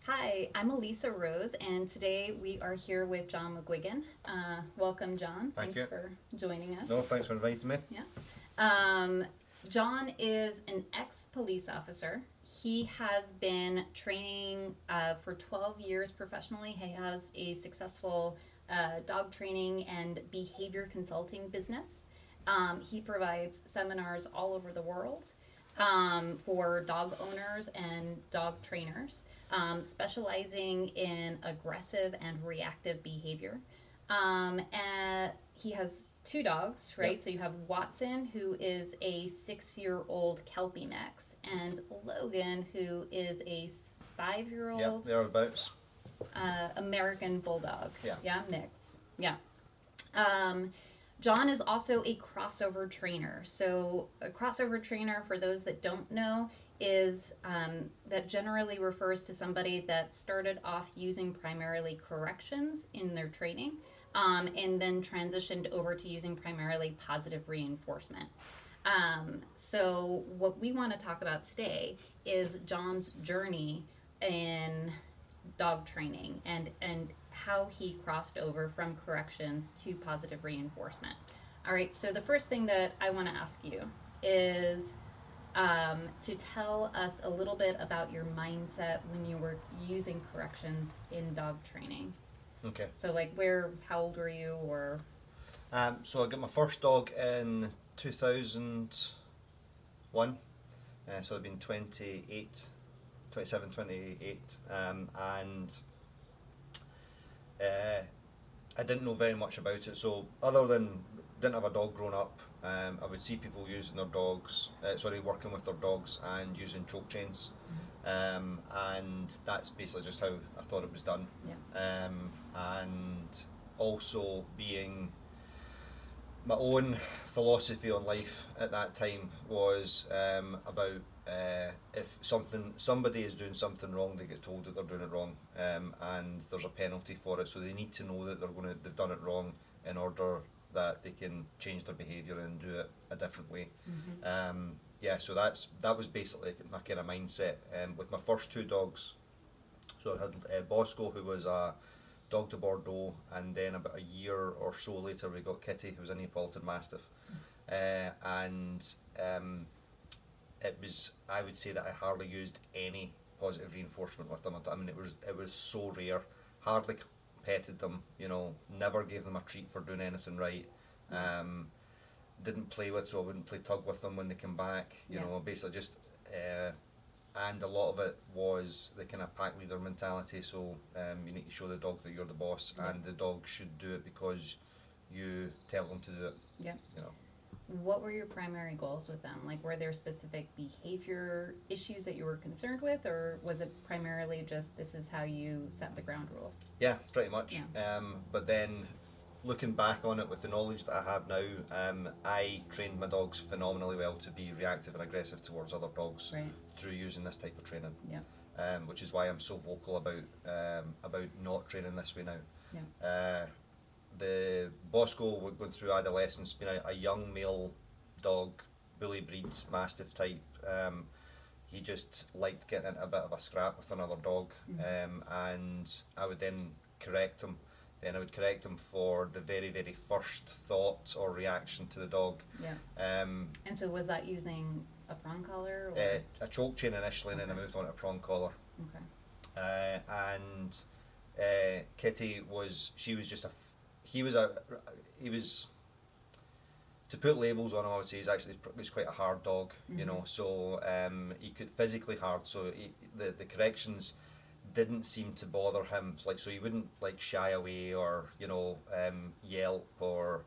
Hi, I'm Alyssa Rose, and today we are here with John McGuigan. Welcome, John. Thank Thanks you. for joining us. No, thanks for inviting me. Yeah. Um, John is an ex police officer. He has been training for 12 years professionally. He has a successful dog training and behavior consulting business. He provides seminars all over the world for dog owners and dog trainers, specializing in aggressive and reactive behavior. And he has two dogs, right? Yep. So you have Watson, who is a 6-year-old Kelpie mix, and Logan, who is a 5-year Yep, old thereabouts. American Bulldog. Yeah. Yeah, mix. Yeah. Um, John is also a crossover trainer. So, a crossover trainer, for those that don't know, is that generally refers to somebody that started off using primarily corrections in their training and then transitioned over to using primarily positive reinforcement. So, what we want to talk about today is John's journey in dog training and how he crossed over from corrections to positive reinforcement. All right, so the first thing that I want to ask you is to tell us a little bit about your mindset when you were using corrections in dog training. Okay. So, like, how old were you, or? So I got my first dog in 2001. So I've been 28, 27, 28. And uh, I didn't know very much about it. So other than didn't have a dog growing up, I would see people using their dogs, working with their dogs and using choke chains. And that's basically just how I thought it was done. Yeah. And also being my own philosophy on life at that time was about if somebody is doing something wrong, they get told that they're doing it wrong, and there's a penalty for it. So they need to know that they've done it wrong in order that they can change their behaviour and do it a different way. Yeah, so that was basically my kind of mindset. With my first two dogs, so I had Bosco, who was a dog to Bordeaux, and then about a year or so later we got Kitty, who was a Neapolitan Mastiff. And it was, I would say that I hardly used any positive reinforcement with them. I mean, it was so rare. Hardly petted them, never gave them a treat for doing anything right. Didn't play with, so I wouldn't play tug with them when they came back. Basically just. And a lot of it was the kind of pack leader mentality. So you need to show the dog that you're the boss, and the dog should do it because you tell them to do it. Yeah. You know. What were your primary goals with them? Like, were there specific behavior issues that you were concerned with, or was it primarily just this is how you set the ground rules? Yeah, pretty much. Yeah. But then looking back on it with the knowledge that I have now, I trained my dogs phenomenally well to be reactive and aggressive towards other dogs Right. through using this type of training. Yeah. Which is why I'm so vocal about not training this way now. Yeah. The Bosco going through adolescence, being a young male dog, bully breed, mastiff type. He just liked getting into a bit of a scrap with another dog, and I would then correct him. Then I would correct him for the very, very first thought or reaction to the dog. Yeah. Um, And so was that using a prong collar, or? a choke chain initially, and then I moved on to a prong collar. Okay. And Kitty she was just he was, to put labels on him, I would say he's quite a hard dog, so he could physically hard, so the corrections didn't seem to bother him, so he wouldn't shy away or yelp or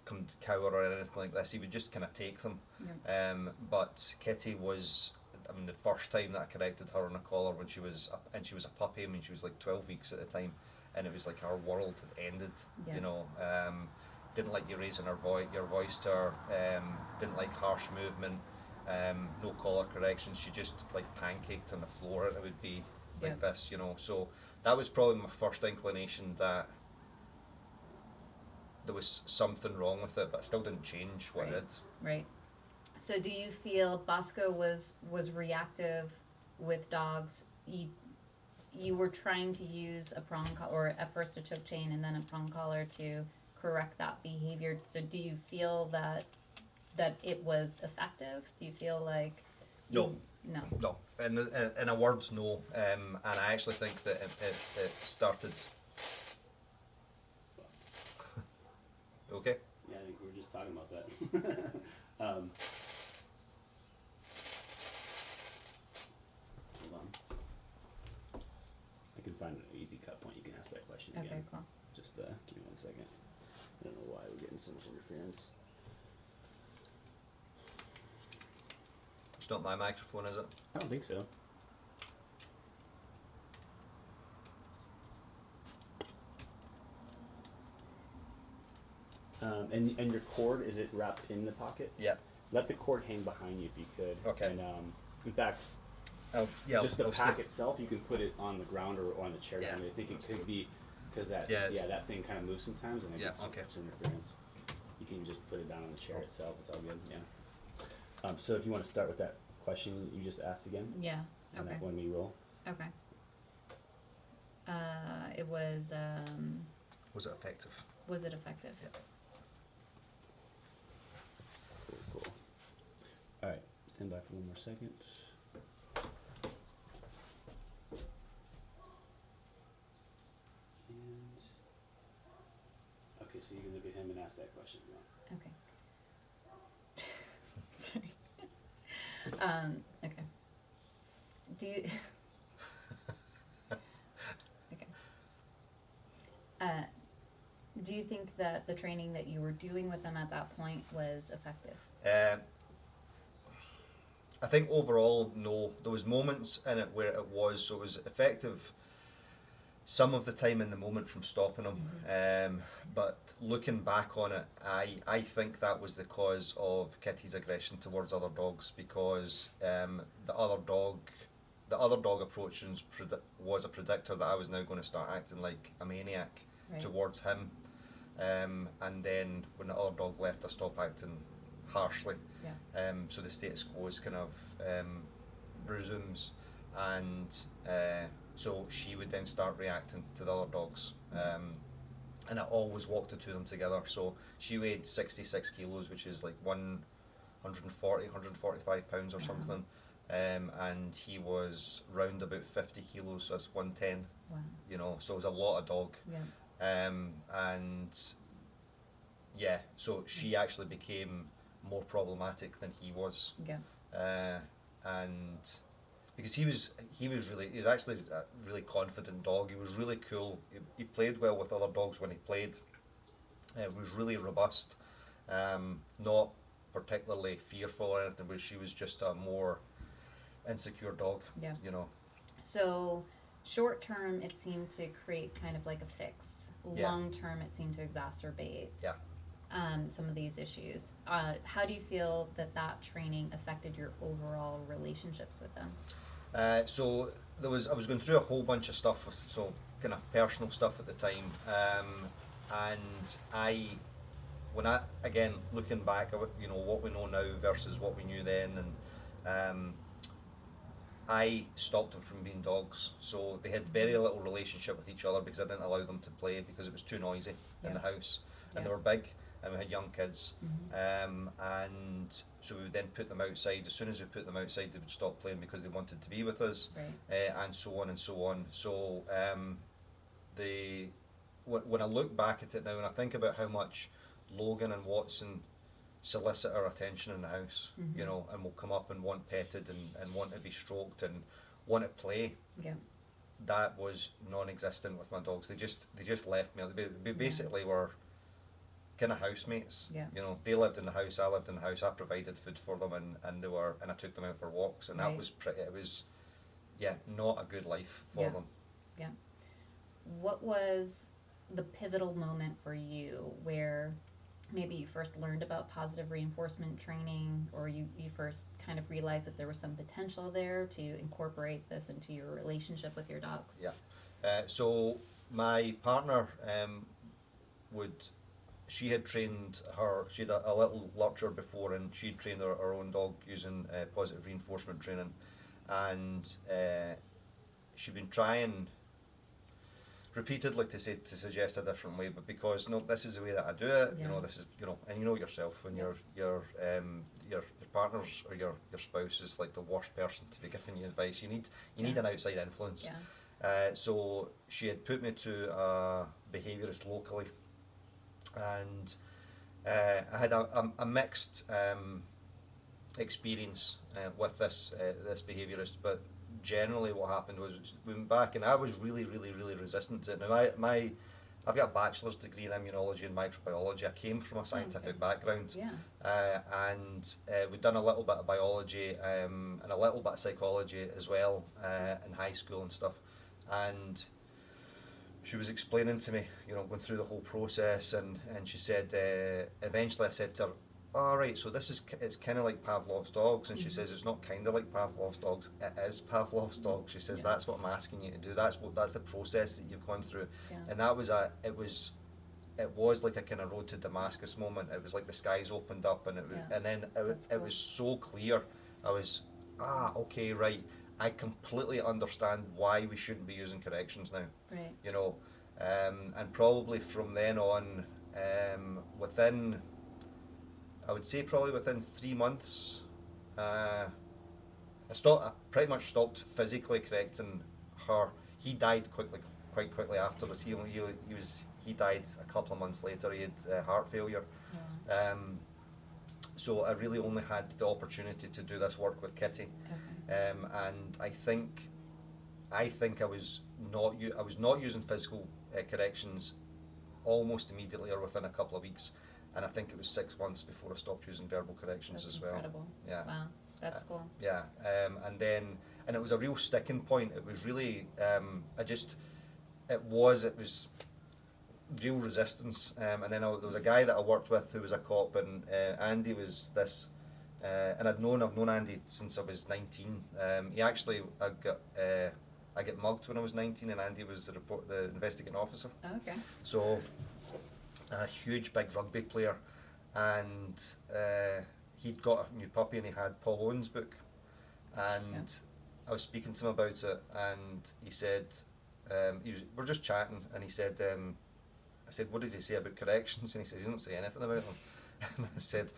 come to cower or anything like this. He would just kind of take them. Yeah. But Kitty was, I mean, the first time that I corrected her on a collar when she was a puppy. I mean, she was like 12 weeks at the time, and it was like her world had ended. Yeah. Didn't like you raising your voice to her. Didn't like harsh movement. No collar corrections. She just pancaked on the floor, and it would be like this. So that was probably my first inclination that there was something wrong with it, but it still didn't change what Right. it did. Right. So do you feel Bosco was reactive with dogs, you were trying to use a prong collar, or at first a choke chain and then a prong collar to correct that behavior. So do you feel that it was effective? Do you feel like No. No. No, in a words, no. And I actually think that it started. Okay. Yeah, I think we were just talking about that. Hold on. I can find an easy cut point. You can ask that question Okay, again. cool. Just give me 1 second. I don't know why we're getting so much interference. It's not my microphone, is it? I don't think so. And your cord, is it wrapped in the pocket? Yeah. Let the cord hang behind you if you could. Okay. And in fact, Yeah. just the I'll pack stick- itself, you can put it on the ground or on the chair. Yeah. I mean, I think it could be because that Yeah, it's- that thing kind of moves sometimes, and it Yeah, gets okay. some interference. You can just put it down on the chair Oh. itself. It's all good. Yeah. So if you want to start with that question you just asked again, Yeah. and Okay. that when we roll. Okay. It was Was it effective? was it effective? Yeah. Cool. All right. Stand by for 1 more second. And okay, so you can look at him and ask that question now. Okay. Sorry. Okay. Do you Okay. Do you think that the training that you were doing with them at that point was effective? I think overall, no. There was moments in it where it was, so it was effective some of the time in the moment from stopping them. But looking back on it, I think that was the cause of Kitty's aggression towards other dogs, because the other dog approach was a predictor that I was now going to start acting like a maniac Right. towards him. And then when the other dog left, I stopped acting harshly. Yeah. So the status quo is kind of resumes, and so she would then start reacting to the other dogs. And I always walked the two of them together. So she weighed 66 kilos, which is like 140, 145 pounds or Wow. something. And he was round about 50 kilos, so that's 110, Wow. you know, so it was a lot of dog. Yeah. And yeah, so she actually became more problematic than he was. Yeah. And because he was actually a really confident dog. He was really cool. He played well with other dogs when he played. Was really robust, not particularly fearful or anything, but she was just a more insecure dog. Yeah. You know. So short term, it seemed to create kind of like a fix. Yeah. Long term, it seemed to exacerbate Yeah. some of these issues. How do you feel that training affected your overall relationships with them? So I was going through a whole bunch of stuff with kind of personal stuff at the time, and when I again looking back, you know what we know now versus what we knew then, and I stopped them from being dogs. So they had very little relationship with each other because I didn't allow them to play because it was too noisy in the house, and they Yeah. were big, and we had young kids. Mm-hmm. And so we would then put them outside. As soon as we put them outside, they would stop playing because they wanted to be with us, Right. and so on and so on. So when I look back at it now and I think about how much Logan and Watson solicit our attention in the house, Mhm. you know, and will come up and want petted and want to be stroked and want to play. Yeah. That was non-existent with my dogs. They just left me. They basically were kind of housemates. Yeah. You know, they lived in the house, I lived in the house, I provided food for them, and I took them out for walks, and Right. that was it was, yeah, not a good life for Yeah. them. Yeah. What was the pivotal moment for you where maybe you first learned about positive reinforcement training, or you first kind of realized that there was some potential there to incorporate this into your relationship with your dogs? Yeah. So my partner she had trained she had a little lurcher before, and she'd trained her own dog using positive reinforcement training, and she'd been trying repeatedly to suggest a different way, but because no, this is the way that I do it. Yeah. You know, this is, you know, and you know yourself when Yeah. your partners or your spouse is like the worst person to be giving you advice. You need Yeah. an outside influence. Yeah. So she had put me to a behaviourist locally, and I had a mixed experience with this behaviourist, but generally what happened was we went back, and I was really resistant to it. Now I've got a bachelor's degree in immunology and microbiology. I came from a scientific background, Yeah. and we'd done a little bit of biology and a little bit of psychology as well in high school and stuff. And she was explaining to me, you know, going through the whole process, and she said, eventually I said to her, all right, so it's kind of like Pavlov's dogs, and she says it's not kind of like Pavlov's dogs, it is Pavlov's dogs. She says that's what I'm asking you to do. That's the process that you've gone through, and that was it was like a kind of road to Damascus moment. It was like the skies opened up, and and then it was so clear. I was okay, right. I completely understand why we shouldn't be using corrections now. Right. You know, and probably from then on, within, I would say probably within 3 months, I pretty much stopped physically correcting her. He died quite quickly after it. He died a couple of months later. He had heart failure. Yeah. So I really only had the opportunity to do this work with Kitty. Okay. And I think I was not using physical corrections almost immediately or within a couple of weeks, and I think it was 6 months before I stopped using verbal corrections That's as well. incredible. Yeah. Wow. That's cool. Yeah, and it was a real sticking point. It was really it was real resistance. And then there was a guy that I worked with who was a cop, and Andy was this. And I've known Andy since I was 19. He actually I got mugged when I was 19, and Andy was the investigating officer. Okay. So a huge big rugby player, and he'd got a new puppy, and he had Paul Owen's book, and I was speaking to him about it, and he said we're just chatting, and he said I said, what does he say about corrections? And he says he doesn't say anything about them. And I said,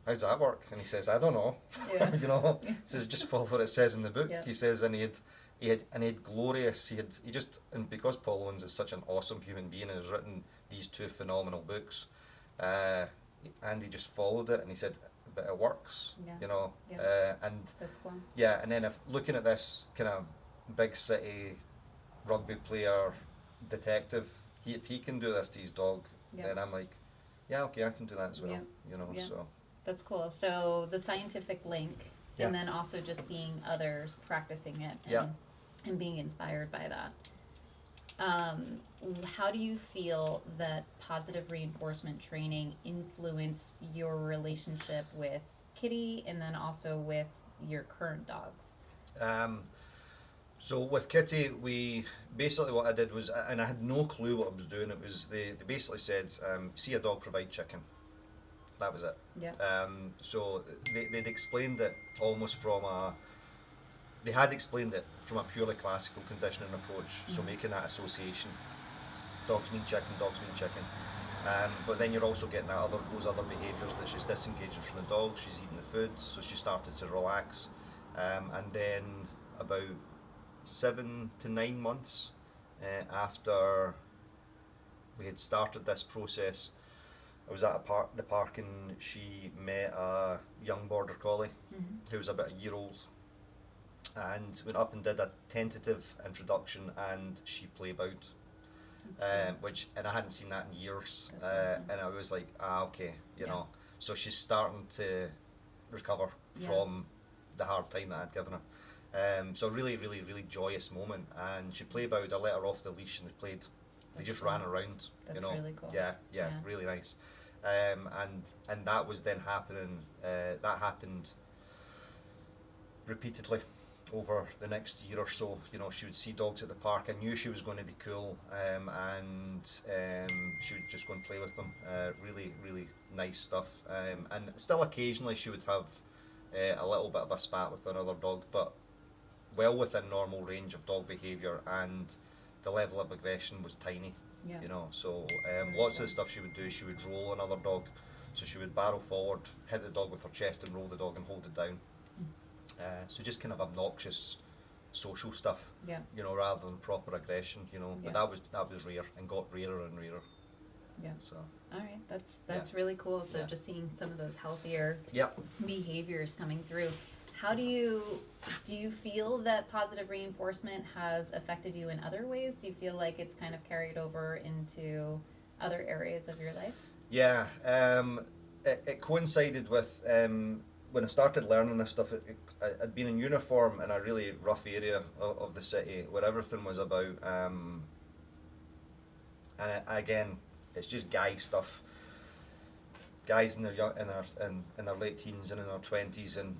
how does that work? And he says, I don't know. Yeah. You know, he says just follow what it says in the book. Yeah. He says, and he had glorious. And because Paul Owens is such an awesome human being and has written these 2 phenomenal books, Andy just followed it, and he said, but it works. Yeah. You know, Yeah. and That's cool. yeah, and then if looking at this kind of big city rugby player detective, if he can do this to his dog, then I'm like, yeah, okay, I can do that as well. Yeah. You know, Yeah. so. That's cool. So the scientific link, Yeah. and then also just seeing others practicing it and, Yeah. and being inspired by that. How do you feel that positive reinforcement training influenced your relationship with Kitty and then also with your current dogs? So with Kitty, we basically what I did was, and I had no clue what I was doing. It was they basically said, see a dog, provide chicken. That was it. Yeah. So they'd explained it almost from they had explained it from a purely classical conditioning approach. So making that association, dogs mean chicken, dogs mean chicken. But then you're also getting those other behaviours that she's disengaging from the dog, she's eating the food, so she started to relax. And then about 7 to 9 months after we had started this process, I was at the park, and she met a young border collie who was about a year old, and went up and did a tentative introduction, and she played out. And I hadn't seen that in years, Awesome. and I was like, okay, you Yeah. know. So she's starting to recover from the hard time that I'd given her. So really joyous moment, and she played about. I let her off the leash, and they just ran around. That's you know, really cool. yeah, Yeah. really nice. And that was then happening. That happened repeatedly over the next year or so. You know, she would see dogs at the park. I knew she was going to be cool, and she would just go and play with them. Really nice stuff. And still occasionally she would have a little bit of a spat with another dog, but well within normal range of dog behaviour, and the level of aggression was tiny. Yeah. You know, so lots of the stuff she would do, she would roll another dog. So she would barrel forward, hit the dog with her chest, and roll the dog and hold it down. So just kind of obnoxious social stuff, Yeah. you know, rather than proper aggression, you know. Yeah. But that was rare and got rarer and rarer. Yeah. So All right. That's really cool. So Yeah. just seeing some of those healthier yeah, behaviors coming through. How do you feel that positive reinforcement has affected you in other ways? Do you feel like it's kind of carried over into other areas of your life? yeah. It coincided with when I started learning this stuff. I'd been in uniform in a really rough area of the city where everything was about, again, it's just guy stuff. Guys in their in their late teens and in their 20s, and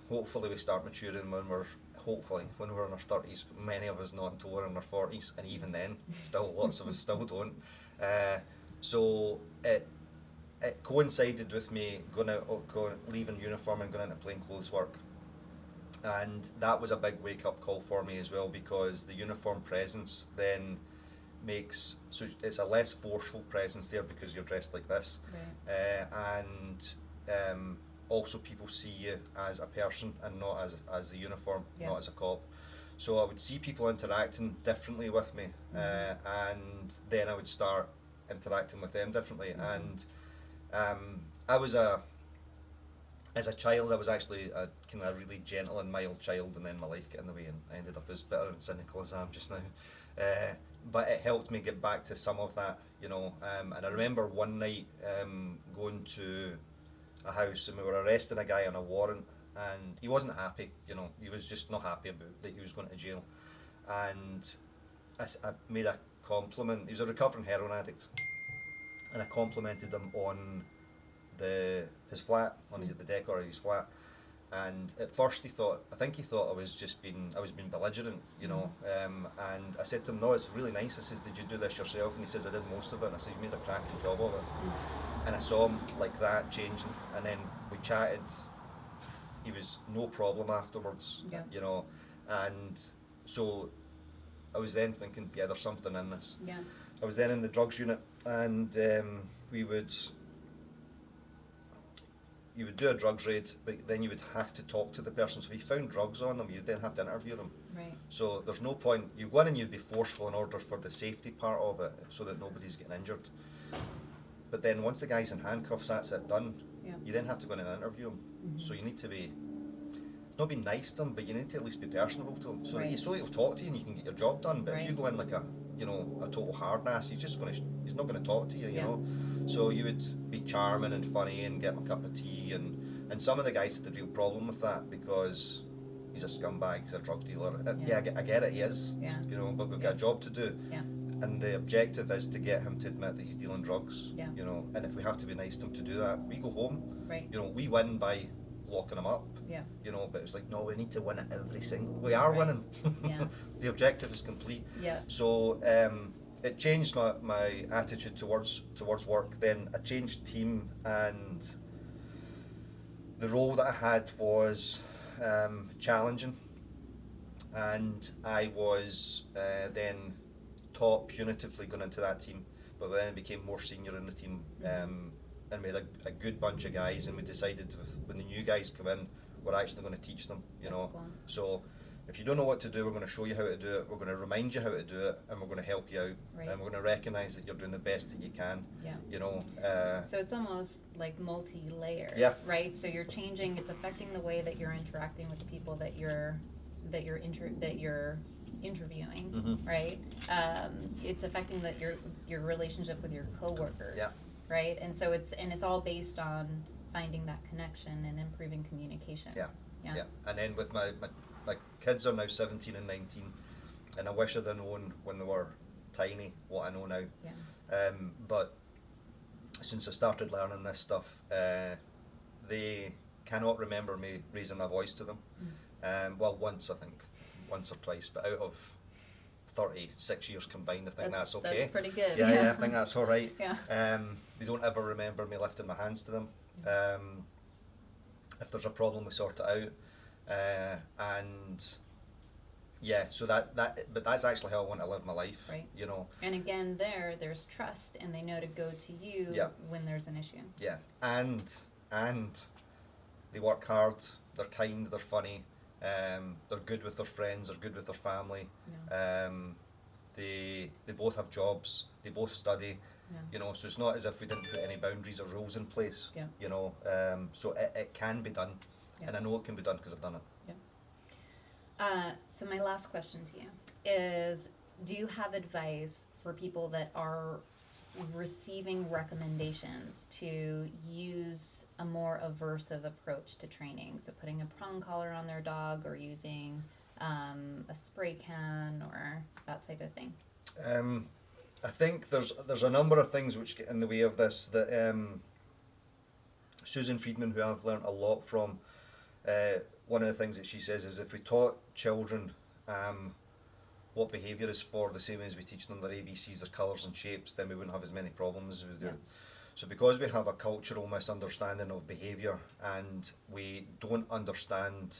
hopefully we start maturing when we're in our 30s. Many of us not until we're in our 40s, and even then, still lots of us still don't. So it coincided with me leaving uniform and going into plainclothes work, and that was a big wake up call for me as well, because the uniform presence then it's a less forceful presence there because you're dressed like this, Right. and also people see you as a person and not as a uniform, Yeah. not as a cop. So I would see people interacting differently with me, and then I would start interacting with them differently. And as a child, I was actually a kind of really gentle and mild child, and then my life got in the way, and I ended up as bitter and cynical as I am just now. But it helped me get back to some of that, you know. And I remember one night going to a house, and we were arresting a guy on a warrant, and he wasn't happy, you know. He was just not happy about that he was going to jail. And I made a compliment. He was a recovering heroin addict, and I complimented him on his flat, on the decor of his flat. And at first I think he thought I was being belligerent, you know. And I said to him, no, it's really nice. I said, did you do this yourself? And he says, I did most of it. And I said, you made a cracking job of it. And I saw him like that changing, and then we chatted. He was no problem afterwards, Yeah. you know. And so I was then thinking, yeah, there's something in this. Yeah. I was then in the drugs unit, and you would do a drugs raid, but then you would have to talk to the person. So if you found drugs on them, you'd then have to interview them. Right. So there's no point. You go in and you'd be forceful in order for the safety part of it, so that nobody's getting injured. But then once the guy's in handcuffs, that's it, done. Yeah. You then have to go in and interview him. So you need to not be nice to him, but you need to at least be personable to him, so Right. that he'll talk to you and you can get your job done. But if you Right. go in like a total hard ass, he's not going to talk to you, you Yeah. know. So you would be charming and funny and get him a cup of tea, and some of the guys had a real problem with that because he's a scumbag, he's a drug dealer. Yeah. I get it, he is. Yeah. You know, but we've got a job to do. Yeah. And the objective is to get him to admit that he's dealing drugs. Yeah. You know, and if we have to be nice to him to do that, we go home. Right. You know, we win by locking him up. Yeah. You know, but it's like, no, we need to win it every single. We are Right. winning. Yeah. The objective is complete. Yeah. So it changed my attitude towards work. Then I changed team, and the role that I had was challenging, and I was then top punitively going into that team, but then became more senior in the team, and we had a good bunch of guys, and we decided when the new guys come in, we're actually going to teach them, you That's know. cool. So if you don't know what to do, we're going to show you how to do it, we're going to remind you how to do it, and we're going to help you out, Right. and we're going to recognise that you're doing the best that you can, Yeah. you know. So it's almost like multi-layered, Yeah. right? So you're changing. It's affecting the way that you're interacting with the people that you're interviewing, Mhm. right? It's affecting your relationship with your coworkers, Yeah. right? And so it's all based on finding that connection and improving communication. Yeah. Yeah. Yeah. And then with my kids are now 17 and 19, and I wish I'd have known when they were tiny what I know now. Yeah. But since I started learning this stuff, they cannot remember me raising my voice to them. Well, once I think, once or twice, but out of 36 years combined, I think that's okay. That's pretty good. Yeah, I think that's all right. Yeah. They don't ever remember me lifting my hands to them. If there's a problem, we sort it out. And Yeah, so but that's actually how I want to live my life. Right. You know. And again, there's trust, and they know to go to you Yeah. when there's an issue. Yeah, and they work hard. They're kind. They're funny. They're good with their friends. They're good with their family. Yeah. They both have jobs. They both study. Yeah. You know, so it's not as if we didn't put any boundaries or rules in place. Yeah. You know, so it can be done, Yeah. and I know it can be done because I've done it. So my last question to you is, do you have advice for people that are receiving recommendations to use a more aversive approach to training? So putting a prong collar on their dog, or using a spray can, or that type of thing. I think there's a number of things which get in the way of this. That Susan Friedman, who I've learnt a lot from, one of the things that she says is, if we taught children what behaviour is for, the same as we teach them their ABCs, their colours and shapes, then we wouldn't have as many problems as we do. Yeah. So because we have a cultural misunderstanding of behaviour, and we don't understand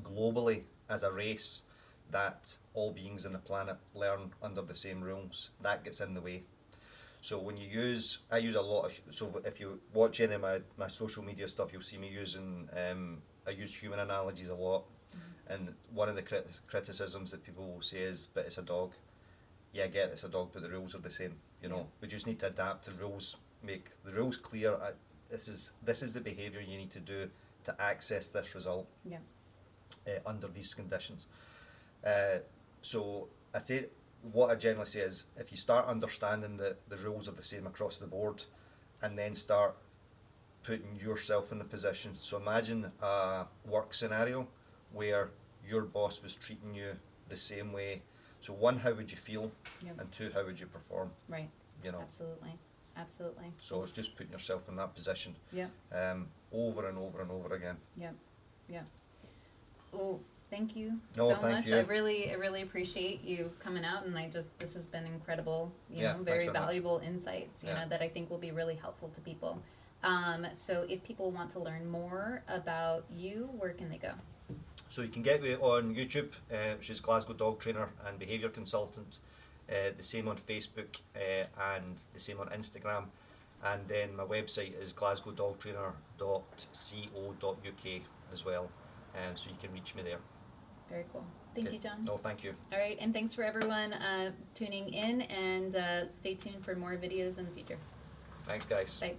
globally as a race that all beings on the planet learn under the same rules, that gets in the way. So when I use a lot of, so if you watch any of my social media stuff, you'll see me using, I use human analogies a lot. Mm-hmm. And one of the criticisms that people will say is, but it's a dog. Yeah, I get it's a dog, but the rules are the same. You know, Yeah. we just need to adapt the rules, make the rules clear. This is the behaviour you need to do to access this result. Yeah. Under these conditions. So I say, what I generally say is, if you start understanding that the rules are the same across the board, and then start putting yourself in the position. So imagine a work scenario where your boss was treating you the same way. So one, how would you feel? Yeah. And two, how would you perform? Right. You know. Absolutely. So it's just putting yourself in that position. Yeah. Over and over and over again. Yeah. Well, thank you No, so thank much. you. I really appreciate you coming out, and this has been incredible. Yeah, Very thanks very much. valuable insights. Yeah. That I think will be really helpful to people. So if people want to learn more about you, where can they go? So you can get me on YouTube, which is Glasgow Dog Trainer and Behaviour Consultant. The same on Facebook, and the same on Instagram. And then my website is glasgowdogtrainer.co.uk as well. So you can reach me there. Very cool. Thank you, John. No, thank you. All right, and thanks for everyone tuning in, and stay tuned for more videos in the future. Thanks, guys. Bye.